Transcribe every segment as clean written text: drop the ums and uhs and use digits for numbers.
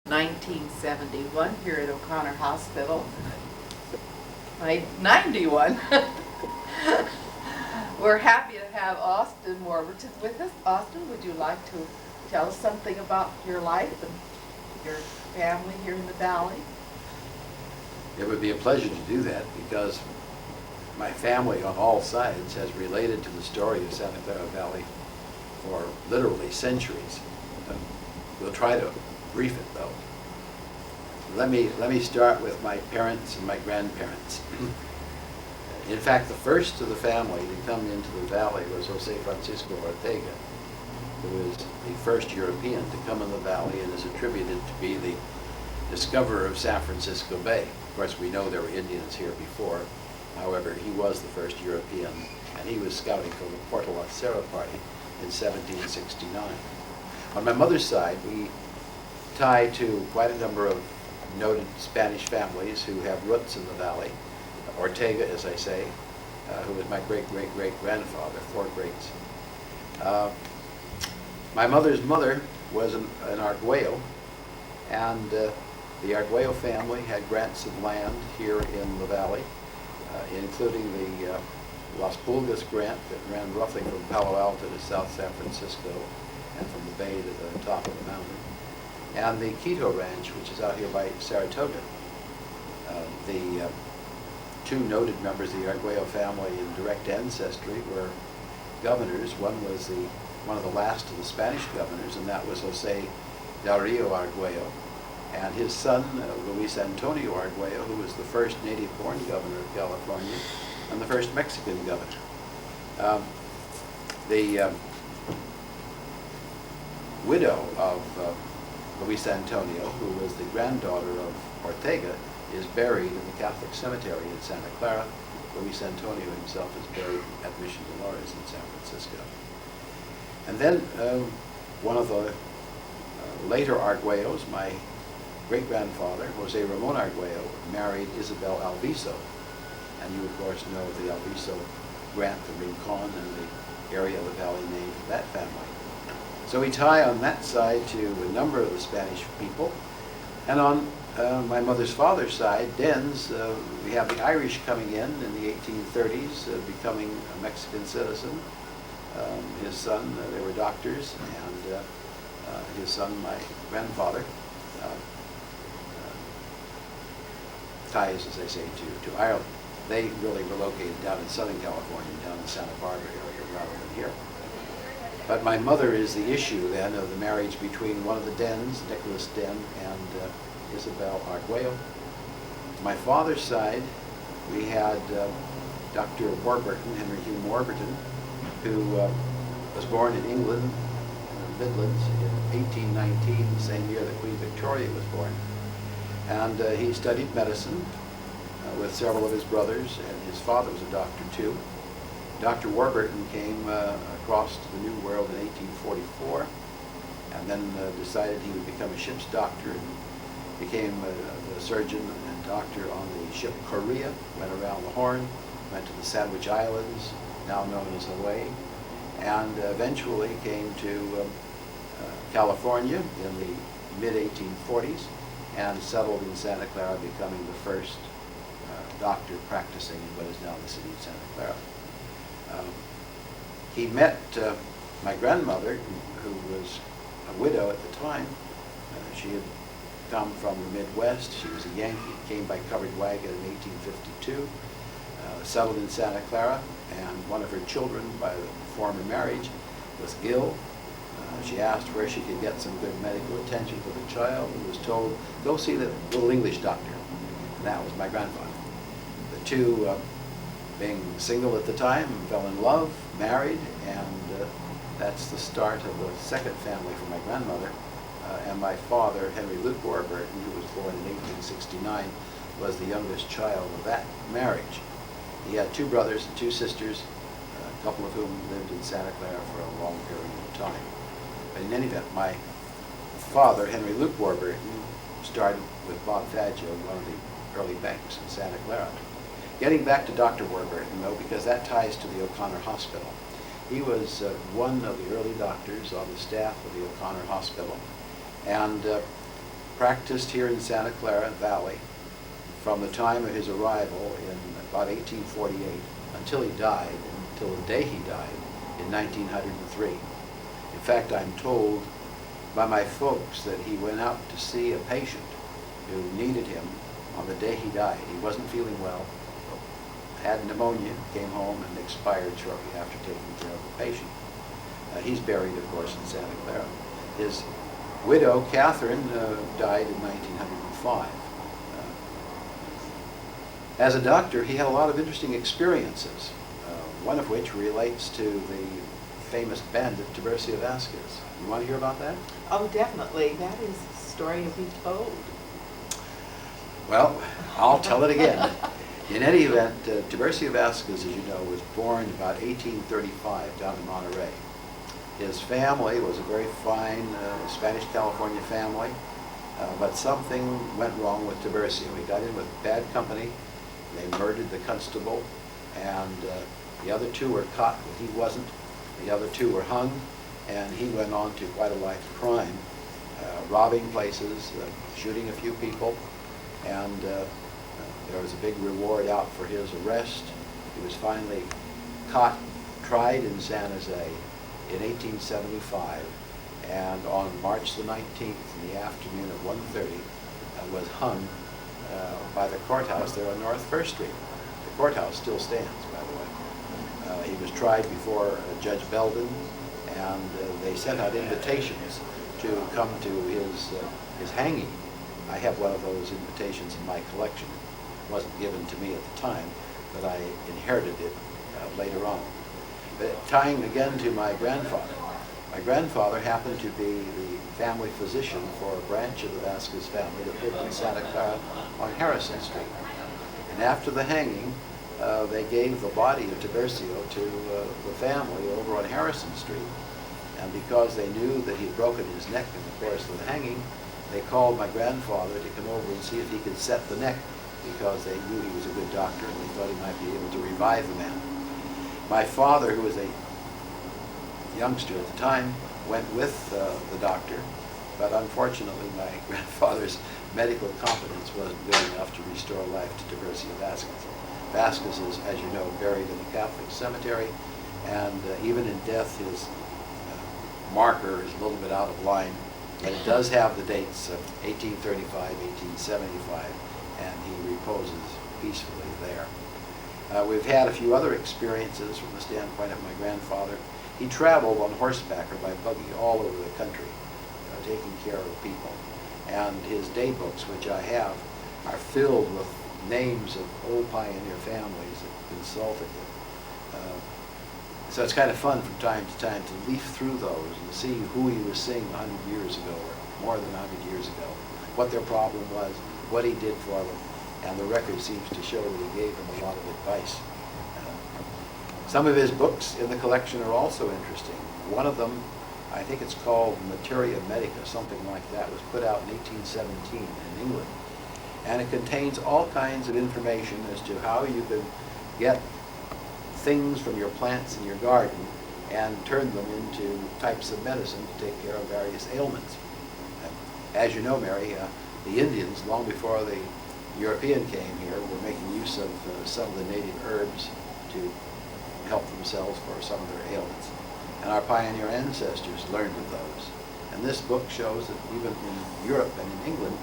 1971 here at O'Connor Hospital. 91. We're happy to have Austen Warburton with us. Austen, would you like to tell us something about your life and your family here in the Valley? It would be a pleasure to do that because my family on all sides has related to the story of Santa Clara Valley for literally centuries. We'll try to brief it though. Let me start with my parents and my grandparents. In fact, the first of the family to come into the valley was Jose Francisco Ortega, who was the first European to come in the valley and is attributed to be the discoverer of San Francisco Bay. Of course, we know there were Indians here before. However, he was the first European, and he was scouting for the Porto La Serra Party in 1769. On my mother's side, we tie to quite a number of noted Spanish families who have roots in the valley. Ortega, as I say, who was my great-great-great-grandfather, 4 greats. My mother's mother was an Arguello, and the Arguello family had grants of land here in the valley, including the Las Pulgas grant that ran roughly from Palo Alto to South San Francisco and from the bay to the top of the mountain, and the Quito Ranch, which is out here by Saratoga. The two noted members of the Arguello family in direct ancestry were governors. One was one of the last of the Spanish governors, and that was Jose del Rio Arguello, and his son, Luis Antonio Arguello, who was the first native-born governor of California and the first Mexican governor. The widow of Luis Antonio, who was the granddaughter of Ortega, is buried in the Catholic cemetery in Santa Clara. Luis Antonio himself is buried at Mission Dolores in San Francisco. And then one of the later Arguellos, my great-grandfather, Jose Ramon Arguello, married Isabel Alviso. And you, of course, know the Alviso grant, the Rincon, and the area of the valley named for that family. So we tie on that side to a number of the Spanish people. And on my mother's father's side, Dens, we have the Irish coming in the 1830s, becoming a Mexican citizen. His son, they were doctors, and his son, my grandfather, ties, as I say, to Ireland. They really were located down in Southern California, down in the Santa Barbara area rather than here. But my mother is the issue then of the marriage between one of the Dens, Nicholas Den, and Isabel Arguello. My father's side, we had Dr. Warburton, Henry Hume Warburton, who was born in England, in the Midlands, in 1819, the same year that Queen Victoria was born. And he studied medicine with several of his brothers, and his father was a doctor too. Dr. Warburton came across to the New World in 1844, and then decided he would become a ship's doctor, and became a surgeon and doctor on the ship Korea, went around the Horn, went to the Sandwich Islands, now known as Hawaii, and eventually came to California in the mid-1840s and settled in Santa Clara, becoming the first doctor practicing in what is now the city of Santa Clara. He met my grandmother, who was a widow at the time. She had come from the Midwest. She was a Yankee, came by covered wagon in 1852, settled in Santa Clara, and one of her children by the former marriage was ill. She asked where she could get some good medical attention for the child and was told, go see the little English doctor. And that was my grandfather. The two, being single at the time, fell in love, married, and that's the start of the second family for my grandmother. And my father, Henry Luke Warburton, who was born in 1869, was the youngest child of that marriage. He had 2 brothers and 2 sisters, a couple of whom lived in Santa Clara for a long period of time. But in any event, my father, Henry Luke Warburton, started with Bob Faggio, one of the early banks in Santa Clara. Getting back to Dr. Warburton, though, because that ties to the O'Connor Hospital. He was one of the early doctors on the staff of the O'Connor Hospital. And practiced here in Santa Clara Valley from the time of his arrival in about 1848 until he died, until the day he died in 1903. In fact, I'm told by my folks that he went out to see a patient who needed him on the day he died. He wasn't feeling well, had pneumonia, came home, and expired shortly after taking care of the patient. He's buried, of course, in Santa Clara. His widow, Catherine, died in 1905. As a doctor, he had a lot of interesting experiences, one of which relates to the famous bandit Tiburcio Vasquez. You want to hear about that? Oh, definitely. That is a story to be told. Well, I'll tell it again. In any event, Tiburcio Vasquez, as you know, was born about 1835 down in Monterey. His family was a very fine Spanish California family, but something went wrong with Tiburcio. He got in with bad company. They murdered the constable, and the other two were caught, but he wasn't. The other two were hung, and he went on to quite a life of crime, robbing places, shooting a few people, and there was a big reward out for his arrest. He was finally caught, tried in San Jose in 1875, and on March the 19th in the afternoon at 1:30 was hung by the courthouse there on North First Street. The courthouse still stands, by the way. He was tried before Judge Belden, and they sent out invitations to come to his hanging. I have one of those invitations in my collection. It wasn't given to me at the time, but I inherited it later on. But tying again to my grandfather happened to be the family physician for a branch of the Vasquez family that lived in Santa Clara on Harrison Street. And after the hanging, they gave the body of Tiburcio to the family over on Harrison Street. And because they knew that he'd broken his neck in the course of the hanging, they called my grandfather to come over and see if he could set the neck, because they knew he was a good doctor and they thought he might be able to revive the man. My father, who was a youngster at the time, went with the doctor, but unfortunately my grandfather's medical competence wasn't good enough to restore life to Tiburcio Vasquez. Vasquez is, as you know, buried in the Catholic cemetery, and even in death his marker is a little bit out of line, but it does have the dates of 1835, 1875, and he reposes peacefully there. We've had a few other experiences from the standpoint of my grandfather. He traveled on horseback or by buggy all over the country, taking care of people. And his day books, which I have, are filled with names of old pioneer families that consulted him. So it's kind of fun from time to time to leaf through those and see who he was seeing 100 years ago or more than 100 years ago, what their problem was, what he did for them, and the record seems to show that he gave them a lot of advice. Some of his books in the collection are also interesting. One of them, I think it's called Materia Medica, something like that, was put out in 1817 in England. And it contains all kinds of information as to how you can get things from your plants in your garden and turn them into types of medicine to take care of various ailments. As you know, Mary, the Indians, long before the European came here, were making use of some of the native herbs to help themselves for some of their ailments. And our pioneer ancestors learned of those. And this book shows that even in Europe and in England,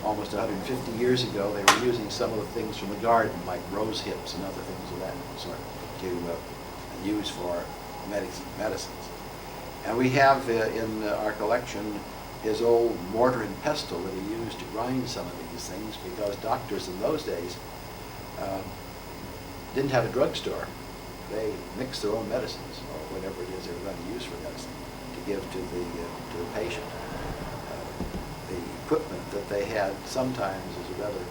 almost 150 years ago, they were using some of the things from the garden, like rose hips and other things of that sort, to use for medicines. And we have in our collection his old mortar and pestle that he used to grind some of these things, because doctors in those days didn't have a drugstore. They mixed their own medicines, or whatever it is they were going to use for medicine, to give to the patient. The equipment that they had sometimes is a rather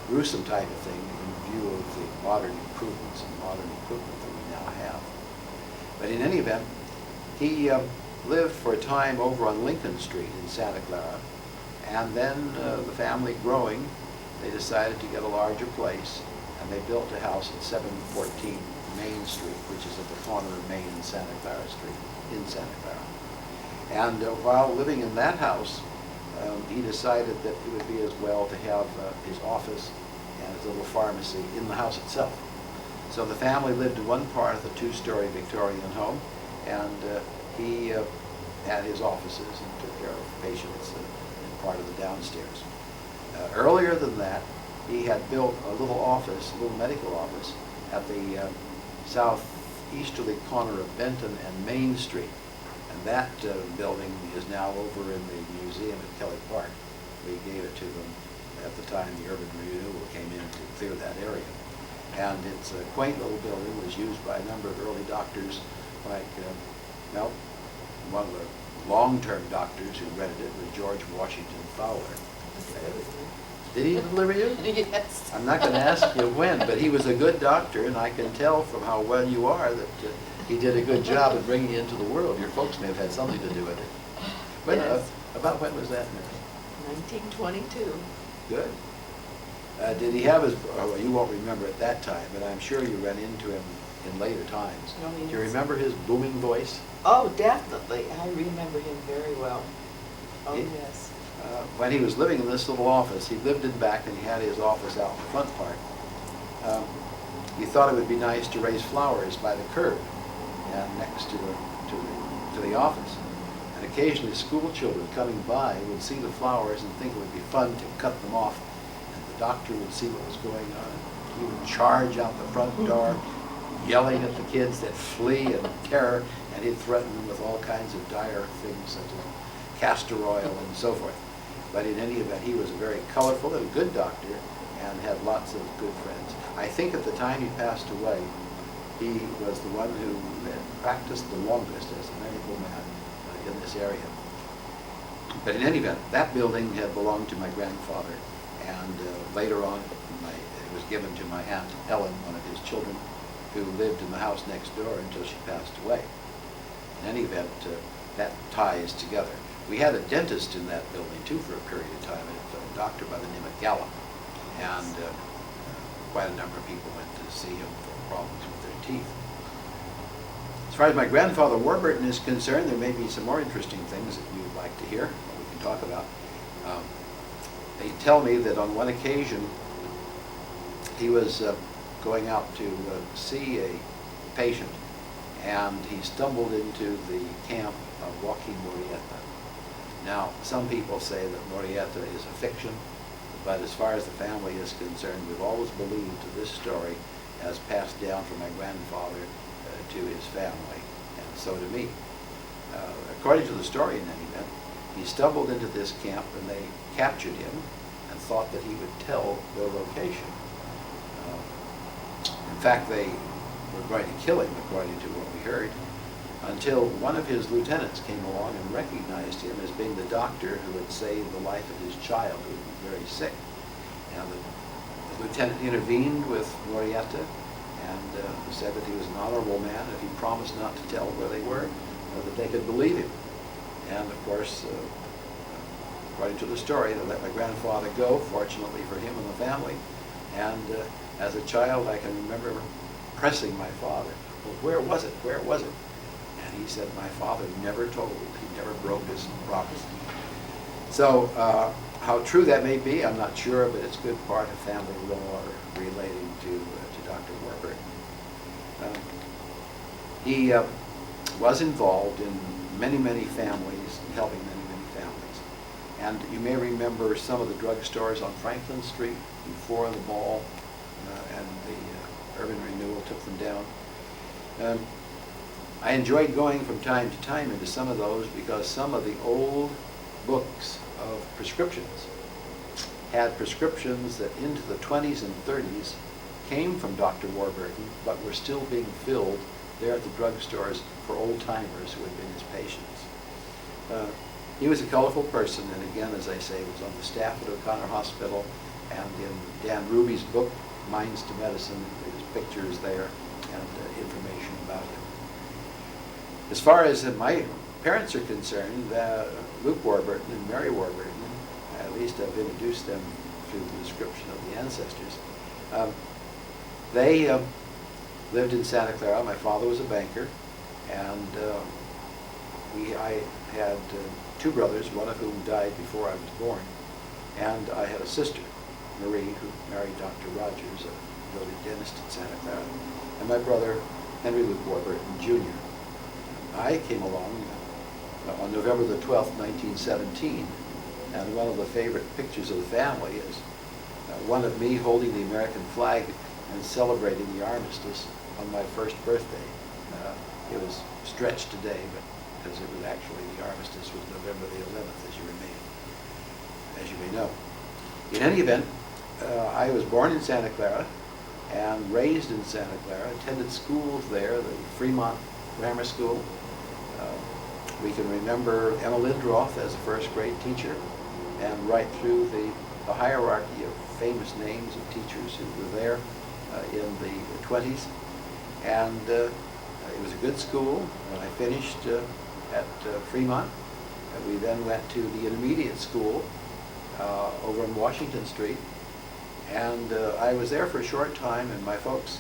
gruesome type of thing in view of the modern improvements and modern equipment that we now have. But in any event, he lived for a time over on Lincoln Street in Santa Clara, and then the family growing, they decided to get a larger place, and they built a house at 714 Main Street, which is at the corner of Main and Santa Clara Street in Santa Clara. And while living in that house, he decided that it would be as well to have his office and his little pharmacy in the house itself. So the family lived in one part of the two-story Victorian home, and he had his offices and took care of patients in part of the downstairs. Earlier than that, he had built a little office, a little medical office, at the southeasterly corner of Benton and Main Street. And that building is now over in the museum at Kelly Park. We gave it to them at the time the urban renewal came in to clear that area. And it's a quaint little building. It was used by a number of early doctors, like, well, one of the long-term doctors who rented it was George Washington Fowler. Did he deliver you? Yes. I'm not going to ask you when, but he was a good doctor, and I can tell from how well you are that he did a good job of bringing you into the world. Your folks may have had something to do with it. When, Yes. About when was that, Mary? 1922. Good. Did he have his, oh, you won't remember at that time, but I'm sure you ran into him in later times. Oh, Do you yes. remember his booming voice? Oh, definitely. I remember him very well. Oh, He- yes. When he was living in this little office, he lived in back and he had his office out in the front part. He thought it would be nice to raise flowers by the curb and next to the office. And occasionally school children coming by would see the flowers and think it would be fun to cut them off. And the doctor would see what was going on. He would charge out the front door, yelling at the kids that flee in terror, and he'd threaten them with all kinds of dire things such as castor oil and so forth. But in any event, he was a very colorful and good doctor and had lots of good friends. I think at the time he passed away, he was the one who had practiced the longest as a medical man in this area. But in any event, that building had belonged to my grandfather, and later on it was given to my Aunt Ellen, one of his children, who lived in the house next door until she passed away. In any event, that ties together. We had a dentist in that building too for a period of time, a doctor by the name of Gallup, and quite a number of people went to see him for problems with their teeth. As far as my grandfather Warburton is concerned, there may be some more interesting things that you'd like to hear, that we can talk about. They tell me that on one occasion he was going out to see a patient, and he stumbled into the camp of Joaquin Murrieta. Now, some people say that Murrieta is a fiction, but as far as the family is concerned, we've always believed this story as passed down from my grandfather to his family, and so to me. According to the story, in any event, he stumbled into this camp and they captured him and thought that he would tell their location. In fact, they were going to kill him, according to what we heard, until one of his lieutenants came along and recognized him as being the doctor who had saved the life of his child, who was very sick. And the lieutenant intervened with Murrieta and said that he was an honorable man, if he promised not to tell where they were, that they could believe him. And of course, according to the story, they let my grandfather go, fortunately for him and the family. And as a child, I can remember pressing my father, well, where was it? Where was it? And he said, my father never told. He never broke his promise. So how true that may be, I'm not sure, but it's good part of family lore relating to Dr. Warburton. He was involved in many, many families, and helping many, many families. And you may remember some of the drugstores on Franklin Street before the mall and the urban renewal took them down. I enjoyed going from time to time into some of those because some of the old books of prescriptions had prescriptions that into the 20s and 30s came from Dr. Warburton, but were still being filled there at the drugstores for old-timers who had been his patients. He was a colorful person, and again, as I say, was on the staff at O'Connor Hospital, and in Dan Ruby's book, Minds to Medicine, there's pictures there and information about him. As far as my parents are concerned, Luke Warburton and Mary Warburton, at least I've introduced them through the description of the ancestors. They lived in Santa Clara. My father was a banker, and I had two brothers, one of whom died before I was born, and I had a sister, Marie, who married Dr. Rogers, a noted dentist in Santa Clara, and my brother, Henry Luke Warburton, Jr. I came along on November the 12th, 1917, and one of the favorite pictures of the family is one of me holding the American flag and celebrating the armistice on my first birthday. It was stretched today, but because it was actually, the armistice was November the 11th, as you may know. In any event, I was born in Santa Clara and raised in Santa Clara, attended schools there, the Fremont Grammar School. We can remember Emma Lindroth as a first grade teacher, and right through the hierarchy of famous names of teachers who were there in the 20s. And it was a good school. When I finished at Fremont, we then went to the intermediate school over on Washington Street. And I was there for a short time, and my folks,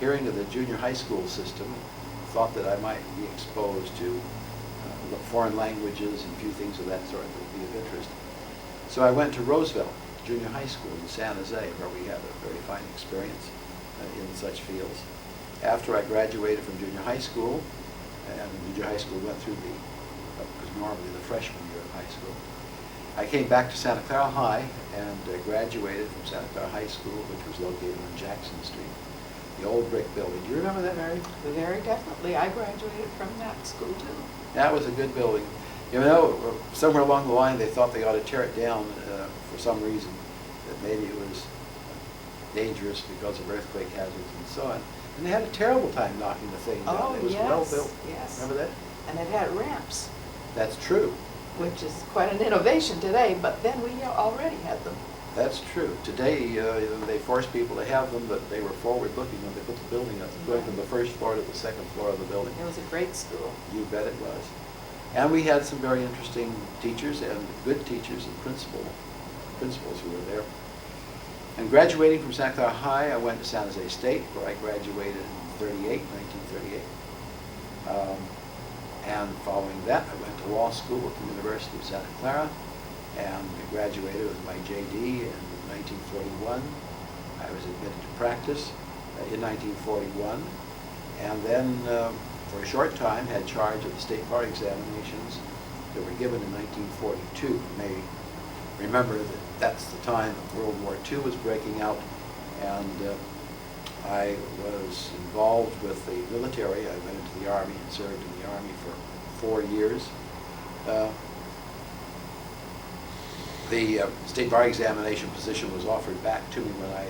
hearing of the junior high school system, thought that I might be exposed to foreign languages and a few things of that sort that would be of interest. So I went to Roosevelt Junior High School in San Jose, where we had a very fine experience in such fields. After I graduated from junior high school, and junior high school went through was normally the freshman year of high school, I came back to Santa Clara High and graduated from Santa Clara High School, which was located on Jackson Street, the old brick building. Do you remember that, Mary? Very definitely. I graduated from that school too. That was a good building. You know, somewhere along the line they thought they ought to tear it down for some reason, that maybe it was dangerous because of earthquake hazards and so on. And they had a terrible time knocking the thing down. Oh, it was yes, well built. yes. Remember that? And it had ramps, That's true. which is quite an innovation today, but then we already had them. That's true. Today, they force people to have them, but they were forward-looking when they put the building up, going from the first floor to the second floor of the building. It was a great school. You bet it was. And we had some very interesting teachers and good teachers and principals who were there. And graduating from Santa Clara High, I went to San Jose State, where I graduated in 1938. And following that, I went to law school at the University of Santa Clara and graduated with my JD in 1941. I was admitted to practice in 1941, and then for a short time had charge of the state bar examinations that were given in 1942. You may remember that that's the time that World War II was breaking out, and I was involved with the military. I went into the Army and served in the Army for 4 years. The state bar examination position was offered back to me when I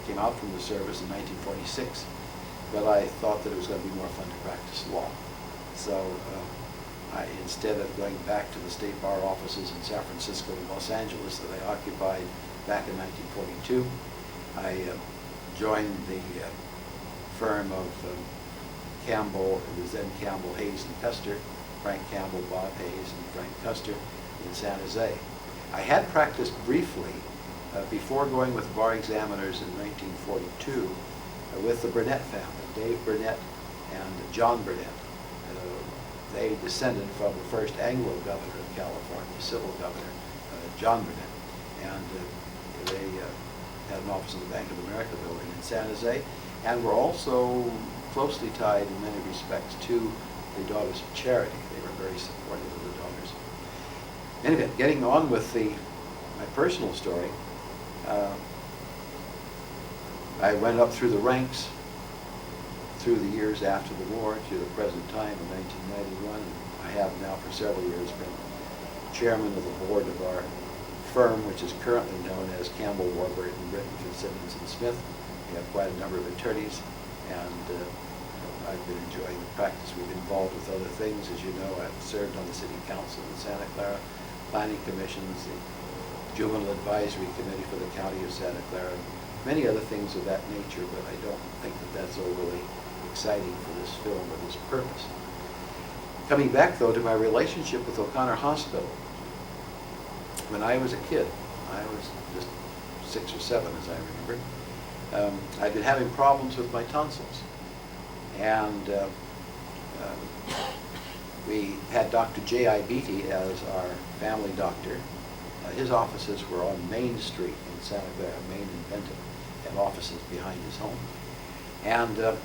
came out from the service in 1946, but I thought that it was going to be more fun to practice law. So instead of going back to the state bar offices in San Francisco and Los Angeles that I occupied back in 1942, I joined the firm of Campbell. It was then Campbell, Hayes, and Custer, Frank Campbell, Bob Hayes, and Frank Custer in San Jose. I had practiced briefly before going with bar examiners in 1942 with the Burnett family, Dave Burnett and John Burnett. They descended from the first Anglo governor of California, civil governor, John Burnett, and they had an office in the Bank of America building in San Jose, and were also closely tied in many respects to the Daughters of Charity. They were very supportive of the Daughters. Anyway, getting on with my personal story, I went up through the ranks through the years after the war to the present time in 1991. I have now for several years been chairman of the board of our firm, which is currently known as Campbell, Warburton, Britton, Fitzsimmons, and Smith. We have quite a number of attorneys, and I've been enjoying the practice. We've been involved with other things. As you know, I've served on the City Council in Santa Clara, Planning Commissions, the Juvenile Advisory Committee for the County of Santa Clara, many other things of that nature, but I don't think that that's overly exciting for this film or this purpose. Coming back, though, to my relationship with O'Connor Hospital. When I was a kid, I was just 6 or 7, as I remember, I'd been having problems with my tonsils. And We had Dr. J.I. Beatty as our family doctor. His offices were on Main Street in Santa Clara, Main and Benton, had offices behind his home. And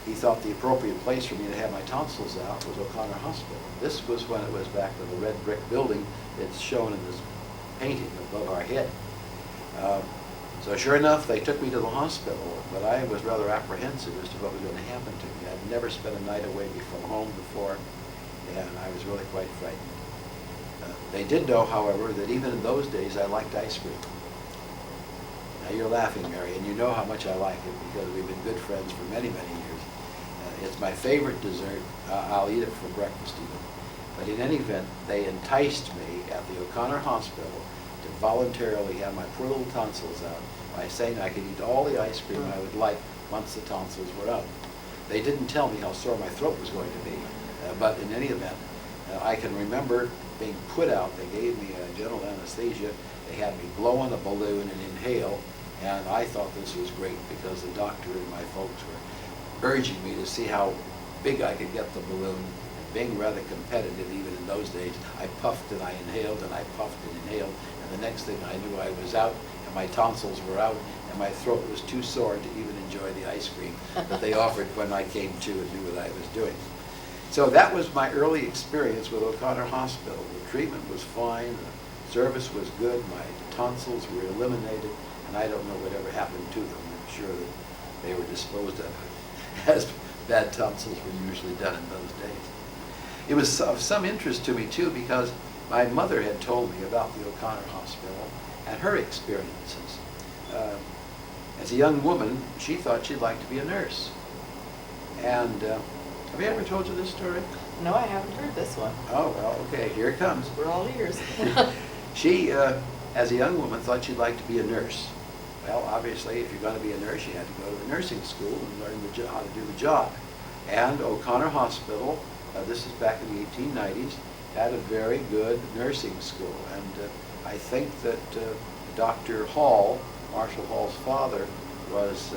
he thought the appropriate place for me to have my tonsils out was O'Connor Hospital. This was when it was back in the red brick building. It's shown in this painting above our head. So sure enough, they took me to the hospital, but I was rather apprehensive as to what was going to happen to me. I'd never spent a night away from home before, and I was really quite frightened. They did know, however, that even in those days I liked ice cream. Now you're laughing, Mary, and you know how much I like it because we've been good friends for many, many years. It's my favorite dessert. I'll eat it for breakfast even. But in any event, they enticed me at the O'Connor Hospital to voluntarily have my poor little tonsils out by saying I could eat all the ice cream I would like once the tonsils were out. They didn't tell me how sore my throat was going to be, but in any event, I can remember being put out. They gave me a general anesthesia. They had me blow on a balloon and inhale, and I thought this was great because the doctor and my folks were urging me to see how big I could get the balloon. Being rather competitive even in those days, I puffed and I inhaled and I puffed and inhaled, and the next thing I knew I was out and my tonsils were out and my throat was too sore to even enjoy the ice cream that they offered when I came to and knew what I was doing. So that was my early experience with O'Connor Hospital. The treatment was fine, the service was good, my tonsils were eliminated, and I don't know whatever happened to them. I'm sure that they were disposed of as bad tonsils were usually done in those days. It was of some interest to me too because my mother had told me about the O'Connor Hospital and her experiences. As a young woman, she thought she'd like to be a nurse. And have I ever told you this story? No, I haven't heard this one. Oh, well, okay, here it comes. We're all ears. She, as a young woman, thought she'd like to be a nurse. Well, obviously, if you're going to be a nurse, you had to go to the nursing school and learn how to do the job. And O'Connor Hospital, this is back in the 1890s, had a very good nursing school. And I think that Dr. Hall, Marshall Hall's father, was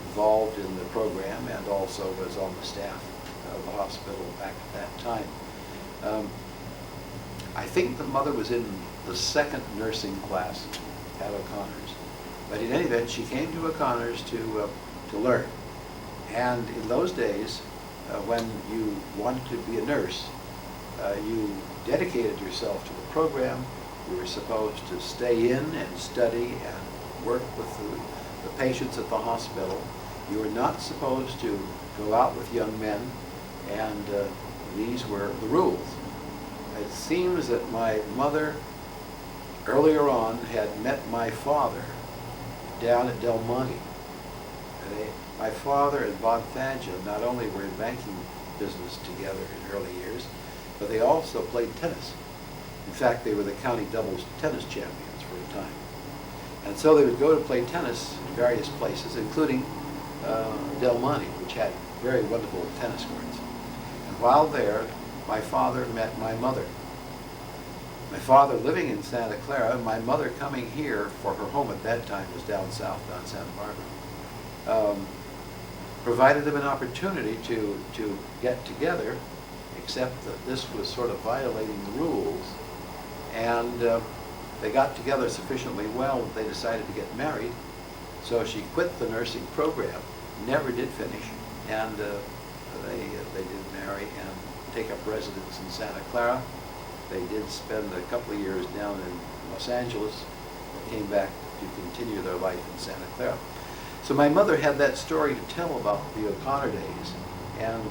involved in the program and also was on the staff of the hospital back at that time. I think the mother was in the second nursing class at O'Connor's. But in any event, she came to O'Connor's to learn. And in those days, when you wanted to be a nurse, you dedicated yourself to the program. You were supposed to stay in and study and work with the patients at the hospital. You were not supposed to go out with young men, and these were the rules. It seems that my mother, earlier on, had met my father down at Del Monte. My father and Bob Fadja not only were in banking business together in early years, but they also played tennis. In fact, they were the county doubles tennis champions for a time. And so they would go to play tennis in various places, including Del Monte, which had very wonderful tennis courts. And while there, my father met my mother. My father living in Santa Clara, my mother coming here for her home at that time was down south, down Santa Barbara, provided them an opportunity to get together, except that this was sort of violating the rules. And they got together sufficiently well that they decided to get married. So she quit the nursing program, never did finish, and they did marry and take up residence in Santa Clara. They did spend a couple of years down in Los Angeles, but came back to continue their life in Santa Clara. So my mother had that story to tell about the O'Connor days and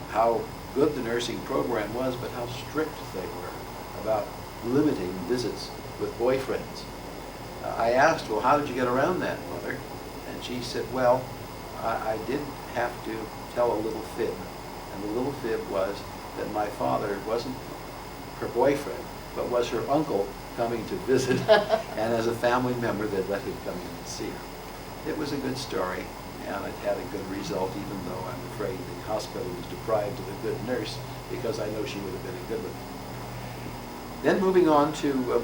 how good the nursing program was, but how strict they were about limiting visits with boyfriends. I asked, well, how did you get around that, Mother? And she said, well, I did have to tell a little fib. And the little fib was that my father wasn't her boyfriend, but was her uncle coming to visit, and as a family member, they'd let him come in and see her. It was a good story, and it had a good result, even though I'm afraid the hospital was deprived of a good nurse, because I know she would have been a good one. Then moving on to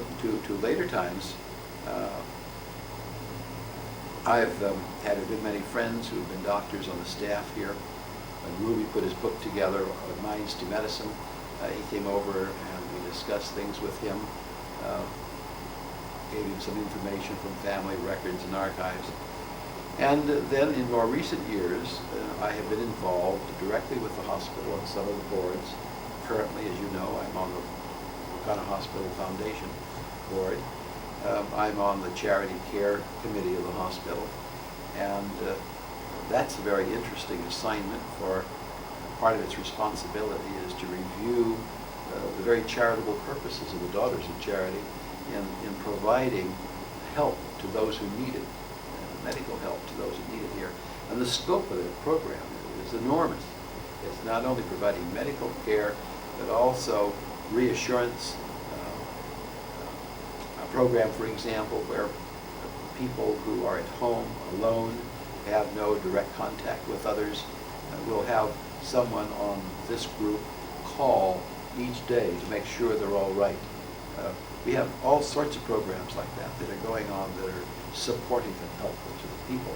later times, I've had a good many friends who have been doctors on the staff here. when Ruby put his book together, Minds to Medicine, he came over and we discussed things with him, gave him some information from family records and archives. And then in more recent years, I have been involved directly with the hospital on some of the boards. Currently, as you know, I'm on the Wakana Hospital Foundation board. I'm on the Charity Care Committee of the hospital. And that's a very interesting assignment, for part of its responsibility is to review the very charitable purposes of the Daughters of Charity in providing help to those who need it, medical help to those who need it here. And the scope of the program is enormous. It's not only providing medical care, but also reassurance. A program, for example, where people who are at home alone, have no direct contact with others, will have someone on this group call each day to make sure they're all right. We have all sorts of programs like that are going on that are supportive and helpful to the people.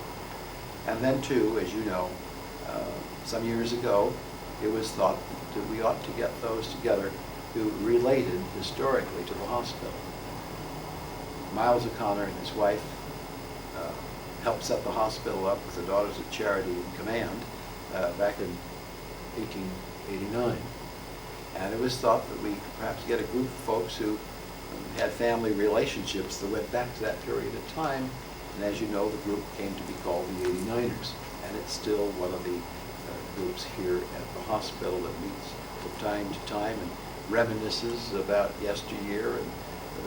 And then too, as you know, some years ago, it was thought that we ought to get those together who related historically to the hospital. Miles O'Connor and his wife helped set the hospital up with the Daughters of Charity in command back in 1889. And it was thought that we could perhaps get a group of folks who had family relationships that went back to that period of time. And as you know, the group came to be called the 89ers. And it's still one of the groups here at the hospital that meets from time to time and reminisces about yesteryear and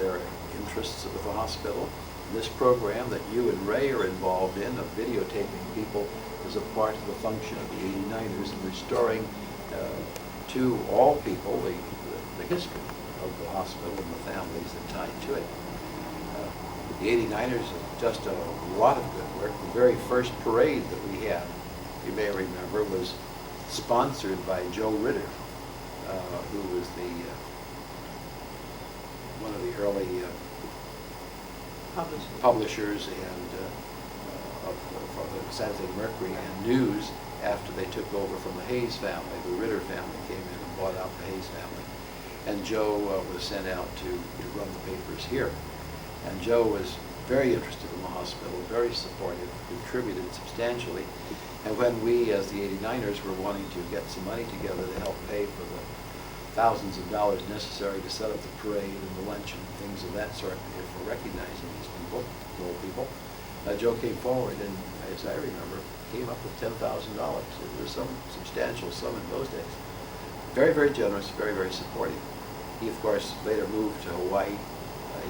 their interests with the hospital. This program that you and Ray are involved in, of videotaping people, is a part of the function of the 89ers in restoring to all people the history of the hospital and the families that tie to it. The 89ers have just done a lot of good work. The very first parade that we had, you may remember, was sponsored by Joe Ritter, who was one of the early publishers and for the Saturday Mercury and News after they took over from the Hayes family. The Ritter family came in and bought out the Hayes family. And Joe was sent out to run the papers here. And Joe was very interested in the hospital, very supportive, contributed substantially. And when we, as the 89ers, were wanting to get some money together to help pay for the thousands of dollars necessary to set up the parade and the lunch and things of that sort for recognizing these people, old people, Joe came forward and, as I remember, came up with $10,000. It was some substantial sum in those days. Very, very generous, very, very supportive. He, of course, later moved to Hawaii.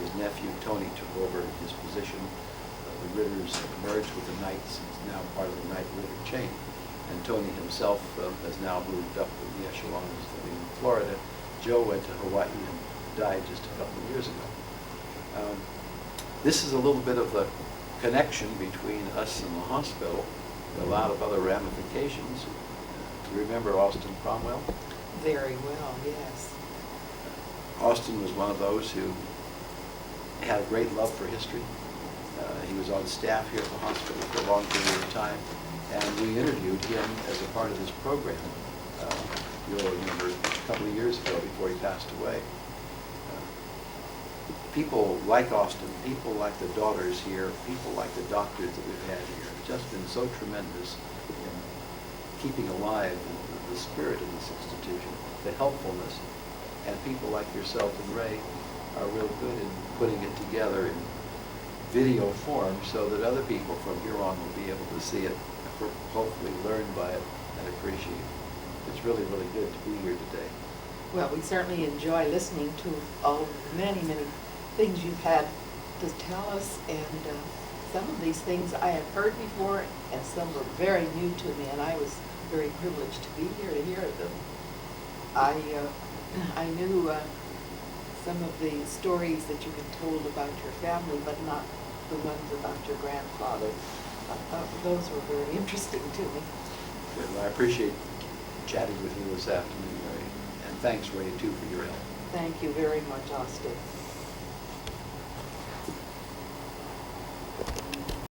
His nephew, Tony, took over his position. The Ritters merged with the Knights. He's now part of the Knight-Ritter chain. And Tony himself has now moved up in the echelons, living in Florida. Joe went to Hawaii and died just a couple of years ago. This is a little bit of the connection between us and the hospital, a lot of other ramifications. Do you remember Austen Cromwell? Very well, yes. Austen was one of those who had a great love for history. He was on staff here at the hospital for a long period of time, and we interviewed him as a part of this program. You'll remember a couple of years ago before he passed away. People like Austen, people like the daughters here, people like the doctors that we've had here have just been so tremendous in keeping alive the spirit of this institution, the helpfulness. And people like yourself and Ray are real good in putting it together in video form so that other people from here on will be able to see it, hopefully learn by it and appreciate it. It's really, really good to be here today. Well, we certainly enjoy listening to all many, many things you've had to tell us, and some of these things I have heard before, and some were very new to me, and I was very privileged to be here to hear them. I knew some of the stories that you had told about your family, but not the ones about your grandfather. Those were very interesting to me. Good. Well, I appreciate chatting with you this afternoon, Ray. And thanks, Ray, too, for your help. Thank you very much, Austen.